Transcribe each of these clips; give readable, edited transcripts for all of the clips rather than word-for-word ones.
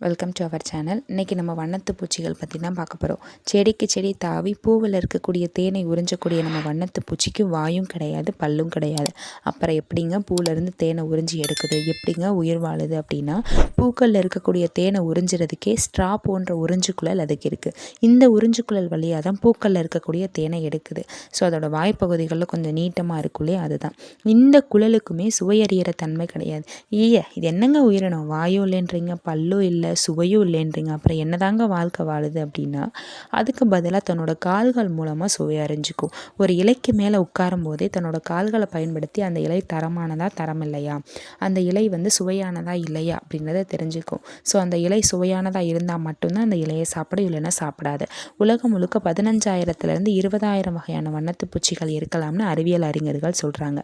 Welcome to our channel. இன்றைக்கி நம்ம வண்ணத்து பூச்சிகள் பற்றி தான் பார்க்க போகிறோம். செடிக்கு செடி தாவி பூவில் இருக்கக்கூடிய தேனை உறிஞ்சக்கூடிய நம்ம வண்ணத்து பூச்சிக்கு வாயும் கிடையாது, பல்லும் கிடையாது. அப்புறம் எப்படிங்க பூவிலேருந்து தேனை உறிஞ்சி எடுக்குது, எப்படிங்க உயிர் வாழுது அப்படின்னா, பூக்களில் இருக்கக்கூடிய தேனை உறிஞ்சிறதுக்கே ஸ்ட்ரா போன்ற உறிஞ்சுக்குழல் அதுக்கு இருக்குது. இந்த உறிஞ்சுக்குழல் வழியாக தான் பூக்களில் இருக்கக்கூடிய தேனை எடுக்குது. ஸோ அதோட வாய்ப்பகுதிகளில் கொஞ்சம் நீட்டமாக இருக்குள்ளே அதுதான். இந்த குழலுக்குமே சுவையறிகிற தன்மை கிடையாது. இது என்னங்க உயிரினம், வாயும் இல்லைன்றீங்க, பல்லும் இல்லை, சுவையும் இல்லைன்றீங்க, அப்புறம் என்னதாங்க வாழ்க்கை வாழுது அப்படின்னா, அதுக்கு பதிலாக தன்னோட கால்கள் மூலமாக சுவை அறிஞ்சிக்கும். ஒரு இலைக்கு மேலே உட்காரும் போதே தன்னோட கால்களை பயன்படுத்தி அந்த இலை தரமானதா தரம் இல்லையா, அந்த இலை சுவையானதா இல்லையா அப்படின்றத தெரிஞ்சுக்கும். ஸோ அந்த இலை சுவையானதாக இருந்தால் மட்டும்தான் அந்த இலையை சாப்பிடும், இல்லைன்னா சாப்பிடாது. உலகம் முழுக்க 15,000 20,000 வகையான வண்ணத்து பூச்சிகள் இருக்கலாம்னு அறிவியல் அறிஞர்கள் சொல்கிறாங்க.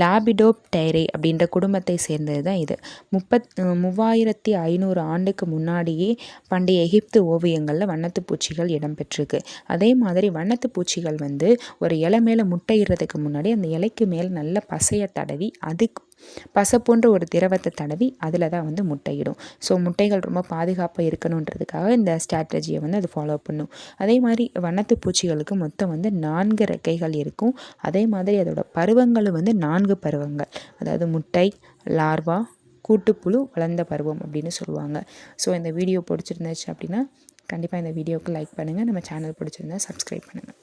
லாபிடோப்டெரே அப்படின்ற குடும்பத்தை சேர்ந்தது தான் இது. 3500 ஆண்டுக்கு முன்னாடியே பண்டைய எகிப்து ஓவியங்களில் வண்ணத்து பூச்சிகள் இடம்பெற்றிருக்கு. அதே மாதிரி வண்ணத்து பூச்சிகள் ஒரு இலை மேலே முட்டையிடுறதுக்கு முன்னாடி அந்த இலைக்கு மேலே நல்ல பசையை தடவி, அதுக்கு பசை போன்ற ஒரு திரவத்தை தடவி அதில் தான் முட்டையிடும். ஸோ முட்டைகள் ரொம்ப பாதுகாப்பாக இருக்கணுன்றதுக்காக இந்த ஸ்ட்ராட்டஜியை அது ஃபாலோ பண்ணும். அதே மாதிரி வண்ணத்து பூச்சிகளுக்கு மொத்தம் 4 ரெக்கைகள் இருக்கும். அதே மாதிரி அதோட பருவங்களும் 4 பருவங்கள், அதாவது முட்டை, லார்வா, கூட்டுப்புழு, வளர்ந்த பருவம் அப்படின்னு சொல்லுவாங்க. ஸோ இந்த வீடியோ பிடிச்சிருந்துச்சு அப்படின்னா கண்டிப்பாக இந்த வீடியோவுக்கு லைக் பண்ணுங்கள். நம்ம சேனல் பிடிச்சிருந்தா சப்ஸ்கிரைப் பண்ணுங்கள்.